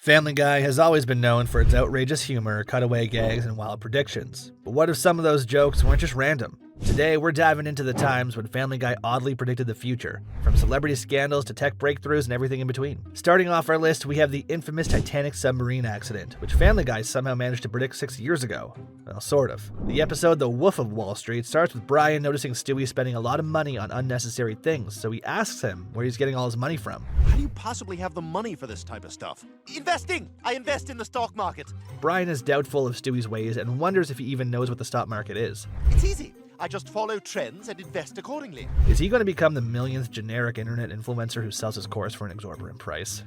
Family Guy has always been known for its outrageous humor, cutaway gags, and wild predictions. But what if some of those jokes weren't just random? Today, we're diving into the times when Family Guy oddly predicted the future, from celebrity scandals to tech breakthroughs and everything in between. Starting off our list, we have the infamous Titanic submarine accident, which Family Guy somehow managed to predict 6 years ago. Well, sort of. The episode The Wolf of Wall Street starts with Brian noticing Stewie spending a lot of money on unnecessary things, so he asks him where he's getting all his money from. How do you possibly have the money for this type of stuff? Investing! I invest in the stock market. Brian is doubtful of Stewie's ways and wonders if he even knows what the stock market is. It's easy. I just follow trends and invest accordingly. Is he going to become the millionth generic internet influencer who sells his course for an exorbitant price?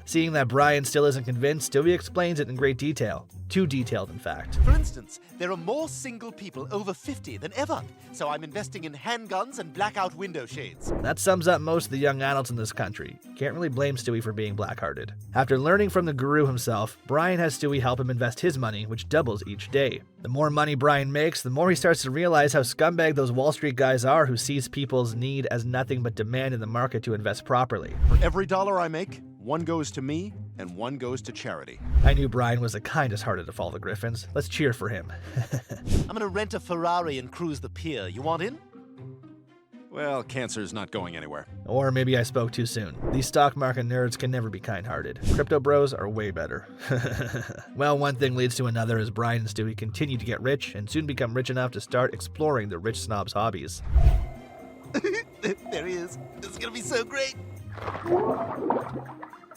Seeing that Brian still isn't convinced, Stewie explains it in great detail. Too detailed, in fact. For instance, there are more single people over 50 than ever, so I'm investing in handguns and blackout window shades. That sums up most of the young adults in this country. Can't really blame Stewie for being black-hearted. After learning from the guru himself, Brian has Stewie help him invest his money, which doubles each day. The more money Brian makes, the more he starts to realize how scumbag those Wall Street guys are who sees people's need as nothing but demand in the market to invest properly. For every dollar I make, one goes to me and one goes to charity. I knew Brian was the kindest hearted of all the Griffins. Let's cheer for him. I'm gonna rent a Ferrari and cruise the pier. You want in? Well, cancer's not going anywhere. Or maybe I spoke too soon. These stock market nerds can never be kind-hearted. Crypto bros are way better. Well, one thing leads to another as Brian and Stewie continue to get rich and soon become rich enough to start exploring the rich snob's hobbies. There he is. This is gonna be so great.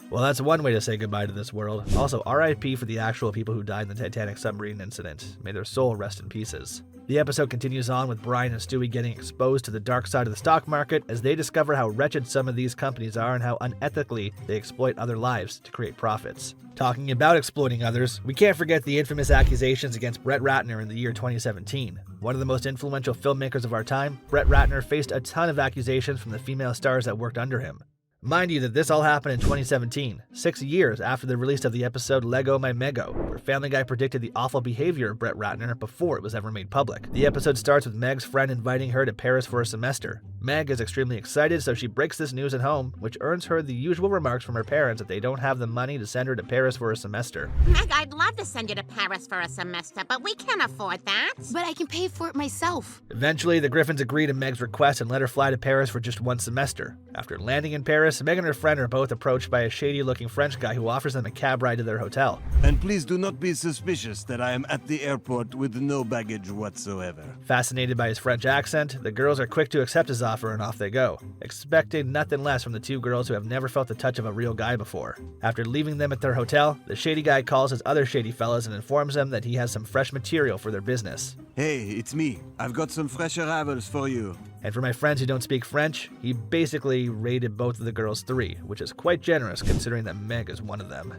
Well, that's one way to say goodbye to this world. Also, RIP for the actual people who died in the Titanic submarine incident. May their soul rest in pieces. The episode continues on with Brian and Stewie getting exposed to the dark side of the stock market as they discover how wretched some of these companies are and how unethically they exploit other lives to create profits. Talking about exploiting others, we can't forget the infamous accusations against Brett Ratner in the year 2017. One of the most influential filmmakers of our time, Brett Ratner faced a ton of accusations from the female stars that worked under him. Mind you that this all happened in 2017, 6 years after the release of the episode Lego My Mego, where Family Guy predicted the awful behavior of Brett Ratner before it was ever made public. The episode starts with Meg's friend inviting her to Paris for a semester. Meg is extremely excited, so she breaks this news at home, which earns her the usual remarks from her parents that they don't have the money to send her to Paris for a semester. Meg, I'd love to send you to Paris for a semester, but we can't afford that. But I can pay for it myself. Eventually, the Griffins agree to Meg's request and let her fly to Paris for just one semester. After landing in Paris, Meg and her friend are both approached by a shady-looking French guy who offers them a cab ride to their hotel. And please do not be suspicious that I am at the airport with no baggage whatsoever. Fascinated by his French accent, the girls are quick to accept his offer and off they go, expecting nothing less from the two girls who have never felt the touch of a real guy before. After leaving them at their hotel, the shady guy calls his other shady fellas and informs them that he has some fresh material for their business. Hey, it's me. I've got some fresh arrivals for you. And for my friends who don't speak French, he basically rated both of the girls 3, which is quite generous considering that Meg is one of them.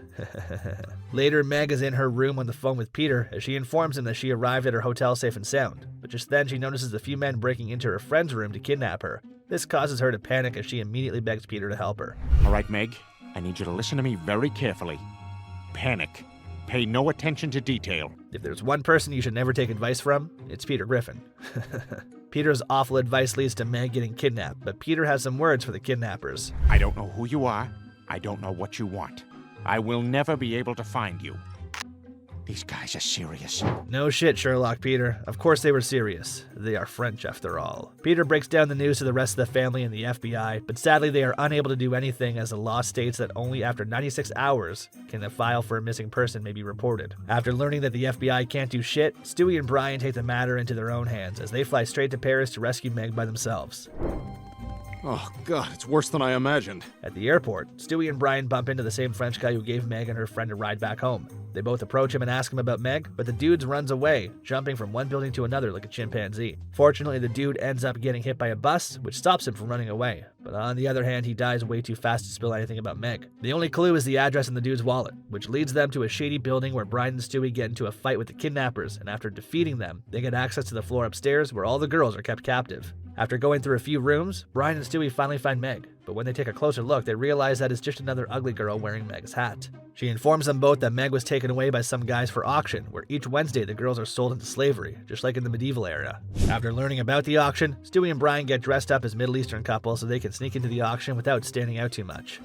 Later, Meg is in her room on the phone with Peter as she informs him that she arrived at her hotel safe and sound. But just then she notices a few men breaking into her friend's room to kidnap her. This causes her to panic as she immediately begs Peter to help her. All right, Meg, I need you to listen to me very carefully. Panic. Pay no attention to detail. If there's one person you should never take advice from, it's Peter Griffin. Peter's awful advice leads to Meg getting kidnapped, but Peter has some words for the kidnappers. I don't know who you are. I don't know what you want. I will never be able to find you. These guys are serious. No shit, Sherlock, Peter. Of course they were serious. They are French, after all. Peter breaks down the news to the rest of the family and the FBI, but sadly they are unable to do anything as the law states that only after 96 hours can the file for a missing person may be reported. After learning that the FBI can't do shit, Stewie and Brian take the matter into their own hands as they fly straight to Paris to rescue Meg by themselves. Oh, God, it's worse than I imagined. At the airport, Stewie and Brian bump into the same French guy who gave Meg and her friend a ride back home. They both approach him and ask him about Meg, but the dude runs away, jumping from one building to another like a chimpanzee. Fortunately, the dude ends up getting hit by a bus, which stops him from running away. But on the other hand, he dies way too fast to spill anything about Meg. The only clue is the address in the dude's wallet, which leads them to a shady building where Brian and Stewie get into a fight with the kidnappers, and after defeating them, they get access to the floor upstairs where all the girls are kept captive. After going through a few rooms, Brian and Stewie finally find Meg, but when they take a closer look, they realize that it's just another ugly girl wearing Meg's hat. She informs them both that Meg was taken away by some guys for auction, where each Wednesday the girls are sold into slavery, just like in the medieval era. After learning about the auction, Stewie and Brian get dressed up as Middle Eastern couples so they can sneak into the auction without standing out too much.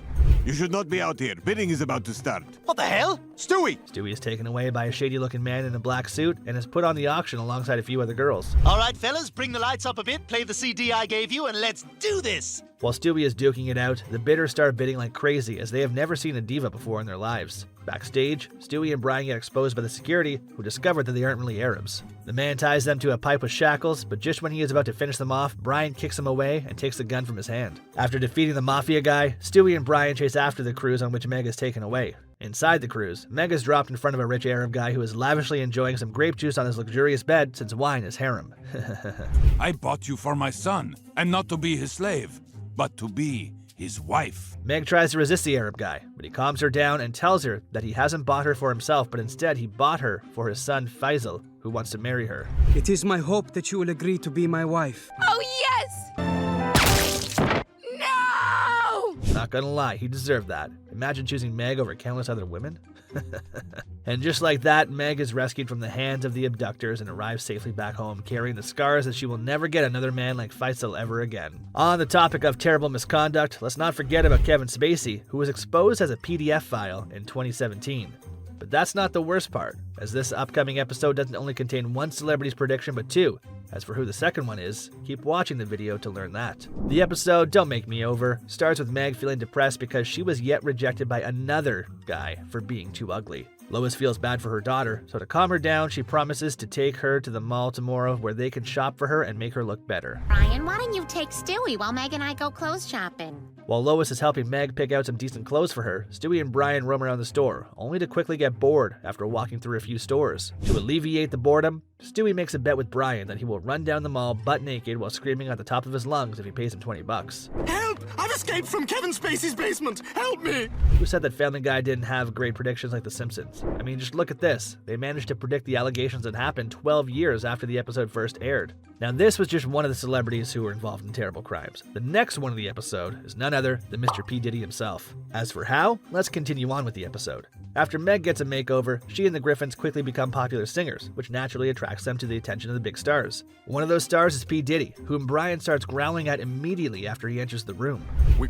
You should not be out here. Bidding is about to start. What the hell? Stewie! Stewie is taken away by a shady-looking man in a black suit and is put on the auction alongside a few other girls. All right, fellas, bring the lights up a bit, play the CD I gave you, and let's do this! While Stewie is duking it out, the bidders start bidding like crazy as they have never seen a diva before in their lives. Backstage, Stewie and Brian get exposed by the security, who discover that they aren't really Arabs. The man ties them to a pipe with shackles, but just when he is about to finish them off, Brian kicks him away and takes the gun from his hand. After defeating the mafia guy, Stewie and Brian chase after the cruise on which Meg is taken away. Inside the cruise, Meg is dropped in front of a rich Arab guy who is lavishly enjoying some grape juice on his luxurious bed since wine is harem. I bought you for my son, and not to be his slave, but to be his wife. Meg tries to resist the Arab guy, but he calms her down and tells her that he hasn't bought her for himself, but instead he bought her for his son Faisal, who wants to marry her. It is my hope that you will agree to be my wife. Oh, yes! No! Not gonna lie, he deserved that. Imagine choosing Meg over countless other women. And just like that, Meg is rescued from the hands of the abductors and arrives safely back home, carrying the scars that she will never get another man like Faisal ever again. On the topic of terrible misconduct, let's not forget about Kevin Spacey, who was exposed as a PDF file in 2017. But that's not the worst part, as this upcoming episode doesn't only contain one celebrity's prediction but two. As for who the second one is, keep watching the video to learn that. The episode, Don't Make Me Over, starts with Meg feeling depressed because she was yet rejected by another guy for being too ugly. Lois feels bad for her daughter, so to calm her down, she promises to take her to the mall tomorrow where they can shop for her and make her look better. Brian, why don't you take Stewie while Meg and I go clothes shopping? While Lois is helping Meg pick out some decent clothes for her, Stewie and Brian roam around the store, only to quickly get bored after walking through a few stores. To alleviate the boredom, Stewie makes a bet with Brian that he will run down the mall butt naked while screaming at the top of his lungs if he pays him $20. Help! I've escaped from Kevin Spacey's basement! Help me! Who said that Family Guy didn't have great predictions like The Simpsons? I mean, just look at this. They managed to predict the allegations that happened 12 years after the episode first aired. Now, this was just one of the celebrities who were involved in terrible crimes. The next one of the episode is none other than Mr. P. Diddy himself. As for how, let's continue on with the episode. After Meg gets a makeover, she and the Griffins quickly become popular singers, which naturally attracts them to the attention of the big stars. One of those stars is P. Diddy, whom Brian starts growling at immediately after he enters the room.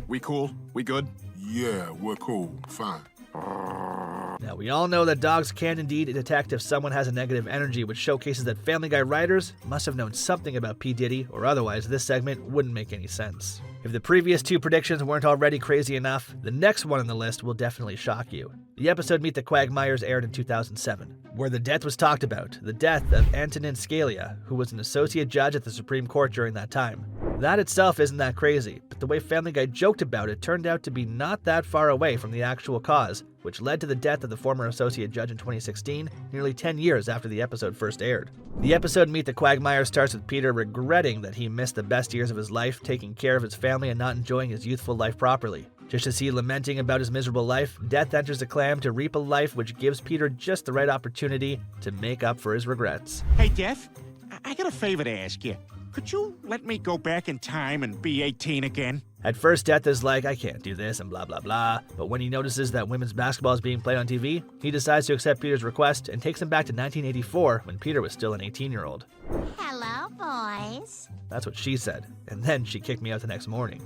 We cool? We good? Yeah, we're cool. Fine. Now, we all know that dogs can indeed detect if someone has a negative energy, which showcases that Family Guy writers must have known something about P. Diddy, or otherwise this segment wouldn't make any sense. If the previous two predictions weren't already crazy enough, the next one on the list will definitely shock you. The episode Meet the Quagmires aired in 2007, where the death was talked about, the death of Antonin Scalia, who was an associate judge at the Supreme Court during that time. That itself isn't that crazy, but the way Family Guy joked about it turned out to be not that far away from the actual cause, which led to the death of the former associate judge in 2016, nearly 10 years after the episode first aired. The episode Meet the Quagmire starts with Peter regretting that he missed the best years of his life, taking care of his family and not enjoying his youthful life properly. Just as he lamenting about his miserable life, Death enters the clam to reap a life which gives Peter just the right opportunity to make up for his regrets. Hey, Jeff, I got a favor to ask you. Could you let me go back in time and be 18 again? At first, Death is like, I can't do this and blah blah blah, but when he notices that women's basketball is being played on TV, he decides to accept Peter's request and takes him back to 1984 when Peter was still an 18-year-old. Hello, boys. That's what she said, and then she kicked me out the next morning.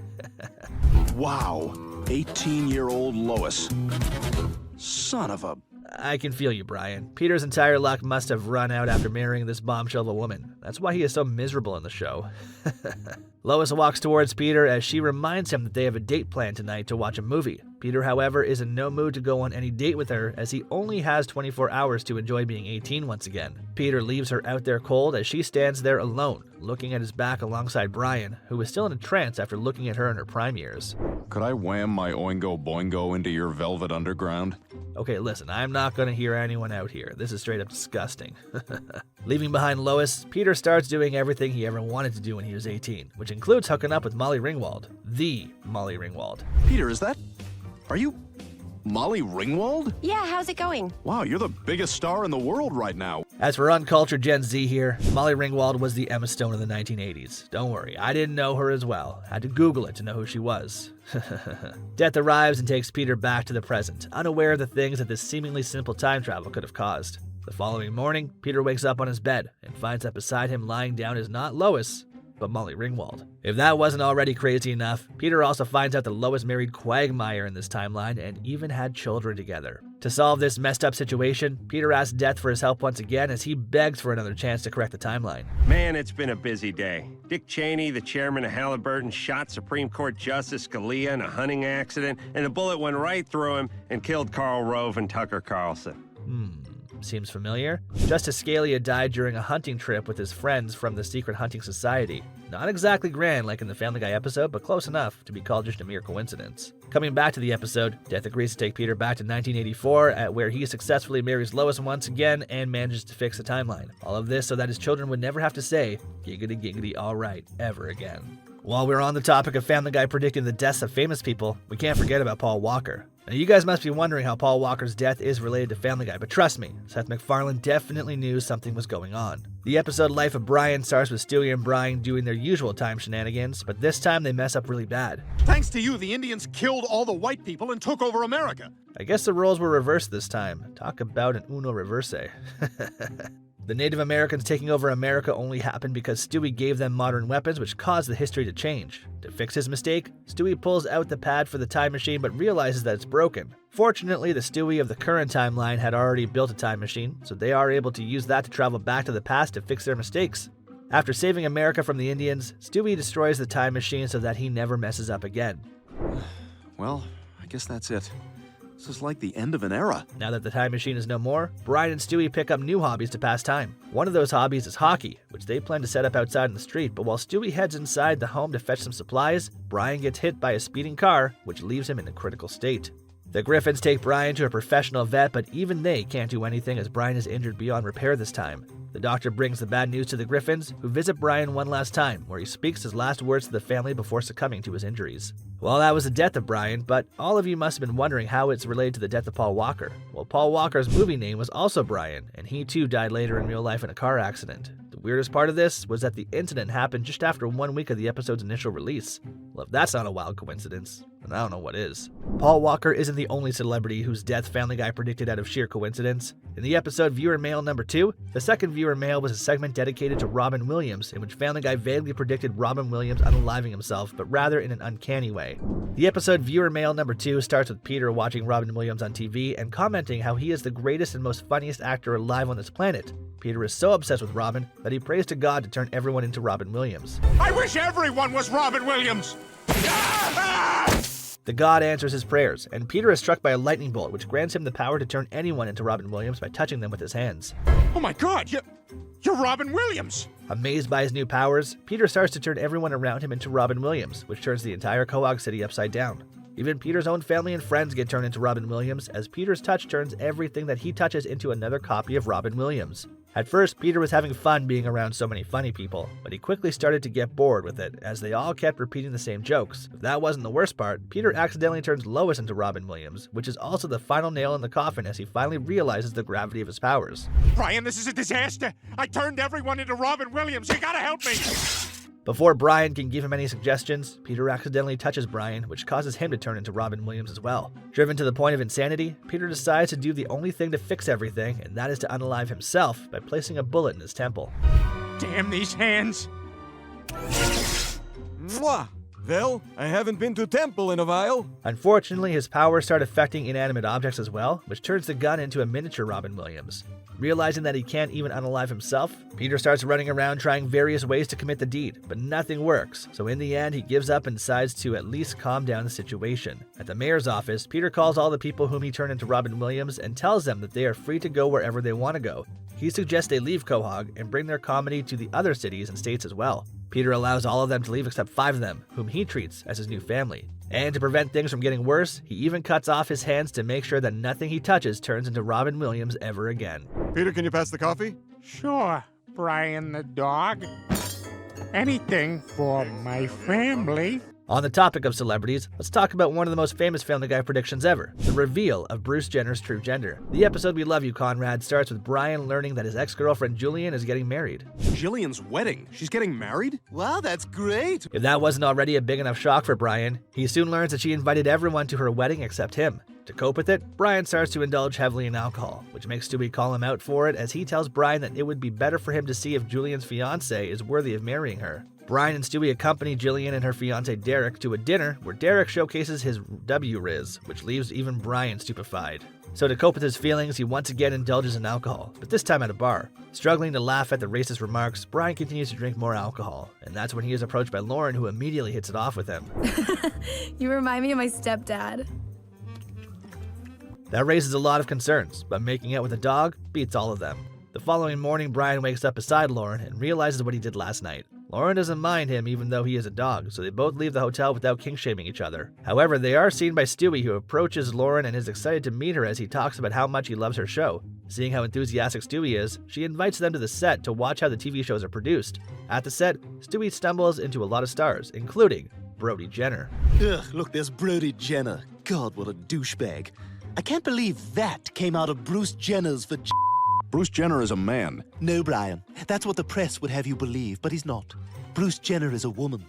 Wow. 18-year-old Lois. Son of a... I can feel you, Brian. Peter's entire luck must have run out after marrying this bombshell of a woman. That's why he is so miserable in the show. Lois walks towards Peter as she reminds him that they have a date planned tonight to watch a movie. Peter, however, is in no mood to go on any date with her as he only has 24 hours to enjoy being 18 once again. Peter leaves her out there cold as she stands there alone, looking at his back alongside Brian, who is still in a trance after looking at her in her prime years. Could I wham my Oingo Boingo into your velvet underground? Okay, listen, I'm not gonna hear anyone out here. This is straight up disgusting. Leaving behind Lois, Peter starts doing everything he ever wanted to do when he was 18, which includes hooking up with Molly Ringwald. The Molly Ringwald. Peter, is that... Are you... Molly Ringwald? Yeah, how's it going? Wow, you're the biggest star in the world right now. As for uncultured Gen Z here, Molly Ringwald was the Emma Stone of the 1980s. Don't worry, I didn't know her as well. Had to Google it to know who she was. Death arrives and takes Peter back to the present, unaware of the things that this seemingly simple time travel could have caused. The following morning, Peter wakes up on his bed and finds that beside him lying down is not Lois, but Molly Ringwald. If that wasn't already crazy enough, Peter also finds out that Lois married Quagmire in this timeline and even had children together. To solve this messed up situation, Peter asks Death for his help once again as he begs for another chance to correct the timeline. Man, it's been a busy day. Dick Cheney, the chairman of Halliburton, shot Supreme Court Justice Scalia in a hunting accident, and a bullet went right through him and killed Karl Rove and Tucker Carlson. Seems familiar. Justice Scalia died during a hunting trip with his friends from the Secret Hunting Society. Not exactly grand like in the Family Guy episode, but close enough to be called just a mere coincidence. Coming back to the episode, Death agrees to take Peter back to 1984, at where he successfully marries Lois once again and manages to fix the timeline. All of this so that his children would never have to say, giggity giggity alright, ever again. While we're on the topic of Family Guy predicting the deaths of famous people, we can't forget about Paul Walker. Now, you guys must be wondering how Paul Walker's death is related to Family Guy, but trust me, Seth MacFarlane definitely knew something was going on. The episode Life of Brian starts with Stewie and Brian doing their usual time shenanigans, but this time they mess up really bad. Thanks to you, the Indians killed all the white people and took over America. I guess the roles were reversed this time. Talk about an uno reverse. The Native Americans taking over America only happened because Stewie gave them modern weapons, which caused the history to change. To fix his mistake, Stewie pulls out the pad for the time machine but realizes that it's broken. Fortunately, the Stewie of the current timeline had already built a time machine, so they are able to use that to travel back to the past to fix their mistakes. After saving America from the Indians, Stewie destroys the time machine so that he never messes up again. Well, I guess that's it. This is like the end of an era. Now that the time machine is no more, Brian and Stewie pick up new hobbies to pass time. One of those hobbies is hockey, which they plan to set up outside in the street, but while Stewie heads inside the home to fetch some supplies, Brian gets hit by a speeding car, which leaves him in a critical state. The Griffins take Brian to a professional vet, but even they can't do anything as Brian is injured beyond repair this time. The doctor brings the bad news to the Griffins, who visit Brian one last time, where he speaks his last words to the family before succumbing to his injuries. Well, that was the death of Brian, but all of you must have been wondering how it's related to the death of Paul Walker. Well, Paul Walker's movie name was also Brian, and he too died later in real life in a car accident. The weirdest part of this was that the incident happened just after 1 week of the episode's initial release. Well, if that's not a wild coincidence, then I don't know what is. Paul Walker isn't the only celebrity whose death Family Guy predicted out of sheer coincidence. In the episode Viewer Mail number 2, the second Viewer Mail was a segment dedicated to Robin Williams, in which Family Guy vaguely predicted Robin Williams unaliving himself, but rather in an uncanny way. The episode Viewer Mail number 2 starts with Peter watching Robin Williams on TV and commenting how he is the greatest and most funniest actor alive on this planet. Peter is so obsessed with Robin that he prays to God to turn everyone into Robin Williams. I wish everyone was Robin Williams! The god answers his prayers, and Peter is struck by a lightning bolt, which grants him the power to turn anyone into Robin Williams by touching them with his hands. Oh my god, you're Robin Williams! Amazed by his new powers, Peter starts to turn everyone around him into Robin Williams, which turns the entire Quahog City upside down. Even Peter's own family and friends get turned into Robin Williams, as Peter's touch turns everything that he touches into another copy of Robin Williams. At first, Peter was having fun being around so many funny people, but he quickly started to get bored with it, as they all kept repeating the same jokes. If that wasn't the worst part, Peter accidentally turns Lois into Robin Williams, which is also the final nail in the coffin as he finally realizes the gravity of his powers. Brian, this is a disaster! I turned everyone into Robin Williams! You gotta help me! Before Brian can give him any suggestions, Peter accidentally touches Brian, which causes him to turn into Robin Williams as well. Driven to the point of insanity, Peter decides to do the only thing to fix everything, and that is to unalive himself by placing a bullet in his temple. Damn these hands! Mwah! Well, I haven't been to temple in a while. Unfortunately, his powers start affecting inanimate objects as well, which turns the gun into a miniature Robin Williams. Realizing that he can't even unalive himself, Peter starts running around trying various ways to commit the deed, but nothing works, so in the end he gives up and decides to at least calm down the situation. At the mayor's office, Peter calls all the people whom he turned into Robin Williams and tells them that they are free to go wherever they want to go. He suggests they leave Quahog and bring their comedy to the other cities and states as well. Peter allows all of them to leave except 5 of them, whom he treats as his new family. And to prevent things from getting worse, he even cuts off his hands to make sure that nothing he touches turns into Robin Williams ever again. Peter, can you pass the coffee? Sure, Brian the dog. Anything for my family. On the topic of celebrities, let's talk about one of the most famous Family Guy predictions ever, the reveal of Bruce Jenner's true gender. The episode We Love You, Conrad starts with Brian learning that his ex-girlfriend Julian is getting married. Jillian's wedding? She's getting married? Wow, that's great! If that wasn't already a big enough shock for Brian, he soon learns that she invited everyone to her wedding except him. To cope with it, Brian starts to indulge heavily in alcohol, which makes Stewie call him out for it as he tells Brian that it would be better for him to see if Julian's fiancé is worthy of marrying her. Brian and Stewie accompany Jillian and her fiancé Derek to a dinner where Derek showcases his W-Riz, which leaves even Brian stupefied. So to cope with his feelings, he once again indulges in alcohol, but this time at a bar. Struggling to laugh at the racist remarks, Brian continues to drink more alcohol, and that's when he is approached by Lauren, who immediately hits it off with him. You remind me of my stepdad. That raises a lot of concerns, but making out with a dog beats all of them. The following morning, Brian wakes up beside Lauren and realizes what he did last night. Lauren doesn't mind him even though he is a dog, so they both leave the hotel without kink-shaming each other. However, they are seen by Stewie, who approaches Lauren and is excited to meet her as he talks about how much he loves her show. Seeing how enthusiastic Stewie is, she invites them to the set to watch how the TV shows are produced. At the set, Stewie stumbles into a lot of stars, including Brody Jenner. Ugh, look, there's Brody Jenner. God, what a douchebag. I can't believe that came out of Bruce Jenner's Bruce Jenner is a man. No, Brian. That's what the press would have you believe, but he's not. Bruce Jenner is a woman.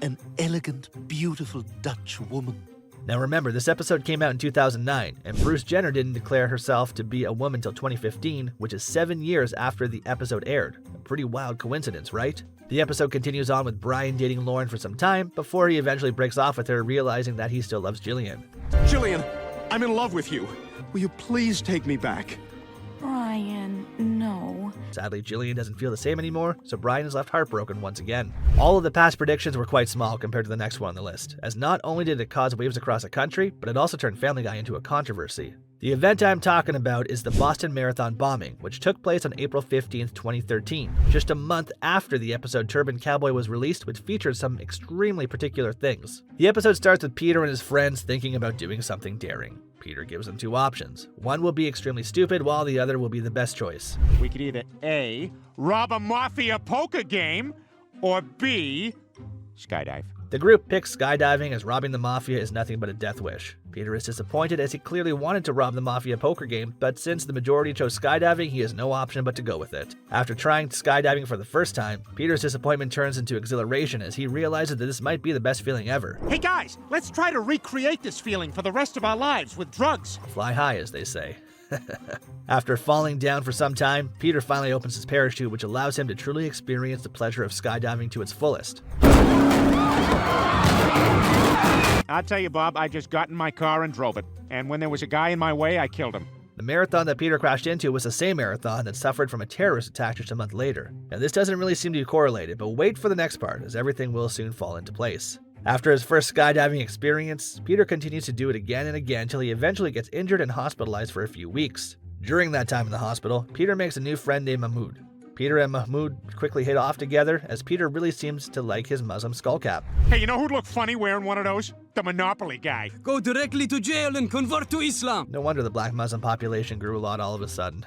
An elegant, beautiful Dutch woman. Now remember, this episode came out in 2009, and Bruce Jenner didn't declare herself to be a woman till 2015, which is 7 years after the episode aired. A pretty wild coincidence, right? The episode continues on with Brian dating Lauren for some time, before he eventually breaks off with her, realizing that he still loves Jillian. Jillian, I'm in love with you. Will you please take me back? Brian, no. Sadly, Jillian doesn't feel the same anymore, so Brian is left heartbroken once again. All of the past predictions were quite small compared to the next one on the list, as not only did it cause waves across the country, but it also turned Family Guy into a controversy. The event I'm talking about is the Boston Marathon bombing, which took place on April 15th, 2013, just a month after the episode Turban Cowboy was released, which featured some extremely particular things. The episode starts with Peter and his friends thinking about doing something daring. Peter gives them two options. One will be extremely stupid, while the other will be the best choice. We could either A, rob a mafia poker game, or B, skydive. The group picks skydiving as robbing the mafia is nothing but a death wish. Peter is disappointed as he clearly wanted to rob the mafia poker game, but since the majority chose skydiving, he has no option but to go with it. After trying skydiving for the first time, Peter's disappointment turns into exhilaration as he realizes that this might be the best feeling ever. Hey guys, let's try to recreate this feeling for the rest of our lives with drugs. Fly high, as they say. After falling down for some time, Peter finally opens his parachute, which allows him to truly experience the pleasure of skydiving to its fullest. I'll tell you, Bob, I just got in my car and drove it. And when there was a guy in my way, I killed him. The marathon that Peter crashed into was the same marathon that suffered from a terrorist attack just a month later. Now this doesn't really seem to be correlated, but wait for the next part, as everything will soon fall into place. After his first skydiving experience, Peter continues to do it again and again till he eventually gets injured and hospitalized for a few weeks. During that time in the hospital, Peter makes a new friend named Mahmoud. Peter and Mahmoud quickly hit off together, as Peter really seems to like his Muslim skullcap. Hey, you know who'd look funny wearing one of those? The Monopoly guy. Go directly to jail and convert to Islam. No wonder the black Muslim population grew a lot all of a sudden.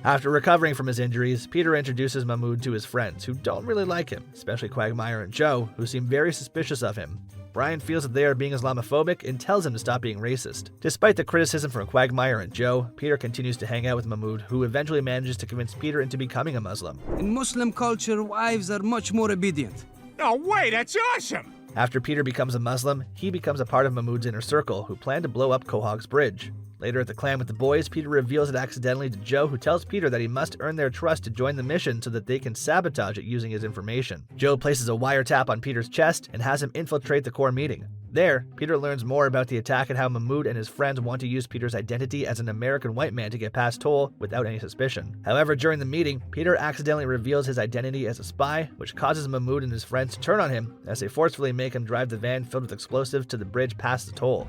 After recovering from his injuries, Peter introduces Mahmoud to his friends, who don't really like him, especially Quagmire and Joe, who seem very suspicious of him. Brian feels that they are being Islamophobic and tells him to stop being racist. Despite the criticism from Quagmire and Joe, Peter continues to hang out with Mahmoud, who eventually manages to convince Peter into becoming a Muslim. In Muslim culture, wives are much more obedient. No way, that's awesome! After Peter becomes a Muslim, he becomes a part of Mahmoud's inner circle, who plan to blow up Quahog's bridge. Later at the clan with the boys, Peter reveals it accidentally to Joe, who tells Peter that he must earn their trust to join the mission so that they can sabotage it using his information. Joe places a wiretap on Peter's chest and has him infiltrate the core meeting. There, Peter learns more about the attack and how Mahmoud and his friends want to use Peter's identity as an American white man to get past Toll without any suspicion. However, during the meeting, Peter accidentally reveals his identity as a spy, which causes Mahmoud and his friends to turn on him as they forcefully make him drive the van filled with explosives to the bridge past the Toll.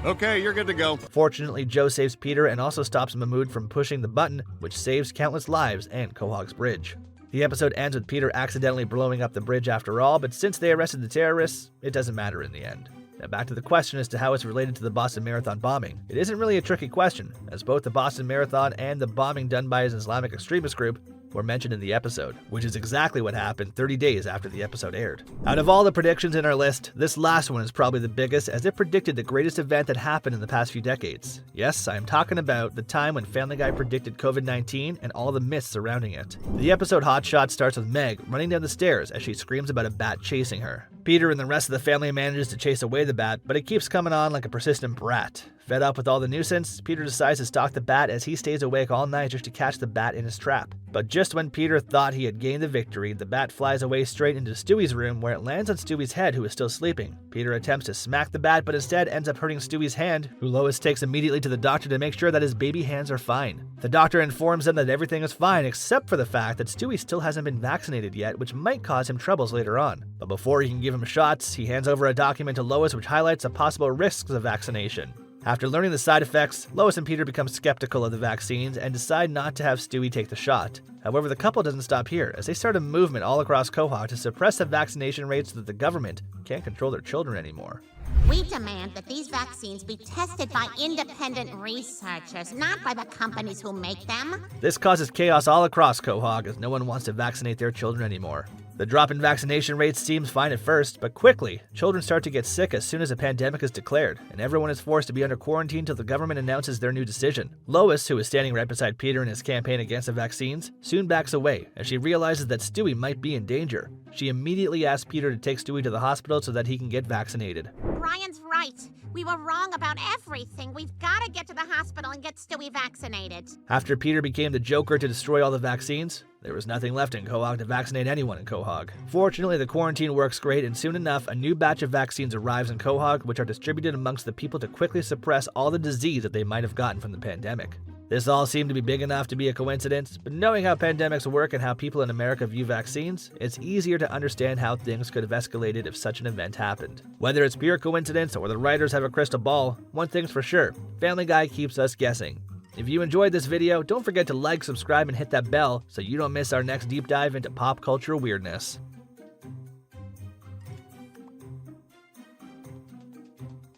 Okay, you're good to go. Fortunately, Joe saves Peter and also stops Mahmoud from pushing the button, which saves countless lives and Quahog's bridge. The episode ends with Peter accidentally blowing up the bridge after all, but since they arrested the terrorists, it doesn't matter in the end. Now back to the question as to how it's related to the Boston Marathon bombing. It isn't really a tricky question, as both the Boston Marathon and the bombing done by his Islamic extremist group were mentioned in the episode, which is exactly what happened 30 days after the episode aired. Out of all the predictions in our list, this last one is probably the biggest, as it predicted the greatest event that happened in the past few decades. Yes, I am talking about the time when Family Guy predicted COVID-19 and all the myths surrounding it. The episode Hot Shot starts with Meg running down the stairs as she screams about a bat chasing her. Peter and the rest of the family manages to chase away the bat, but it keeps coming on like a persistent brat. Fed up with all the nuisance, Peter decides to stalk the bat as he stays awake all night just to catch the bat in his trap. But just when Peter thought he had gained the victory, the bat flies away straight into Stewie's room, where it lands on Stewie's head, who is still sleeping. Peter attempts to smack the bat, but instead ends up hurting Stewie's hand, who Lois takes immediately to the doctor to make sure that his baby hands are fine. The doctor informs them that everything is fine except for the fact that Stewie still hasn't been vaccinated yet, which might cause him troubles later on. But before he can give him shots, he hands over a document to Lois which highlights the possible risks of vaccination. After learning the side effects, Lois and Peter become skeptical of the vaccines and decide not to have Stewie take the shot. However, the couple doesn't stop here, as they start a movement all across Quahog to suppress the vaccination rates so that the government can't control their children anymore. We demand that these vaccines be tested by independent researchers, not by the companies who make them. This causes chaos all across Quahog, as no one wants to vaccinate their children anymore. The drop in vaccination rates seems fine at first, but quickly, children start to get sick as soon as a pandemic is declared, and everyone is forced to be under quarantine till the government announces their new decision. Lois, who is standing right beside Peter in his campaign against the vaccines, soon backs away as she realizes that Stewie might be in danger. She immediately asks Peter to take Stewie to the hospital so that he can get vaccinated. Brian's right. We were wrong about everything. We've got to get to the hospital and get Stewie vaccinated. After Peter became the Joker to destroy all the vaccines, there was nothing left in Quahog to vaccinate anyone in Quahog. Fortunately, the quarantine works great, and soon enough, a new batch of vaccines arrives in Quahog, which are distributed amongst the people to quickly suppress all the disease that they might have gotten from the pandemic. This all seemed to be big enough to be a coincidence, but knowing how pandemics work and how people in America view vaccines, it's easier to understand how things could have escalated if such an event happened. Whether it's pure coincidence or the writers have a crystal ball, one thing's for sure, Family Guy keeps us guessing. If you enjoyed this video, don't forget to like, subscribe, and hit that bell so you don't miss our next deep dive into pop culture weirdness.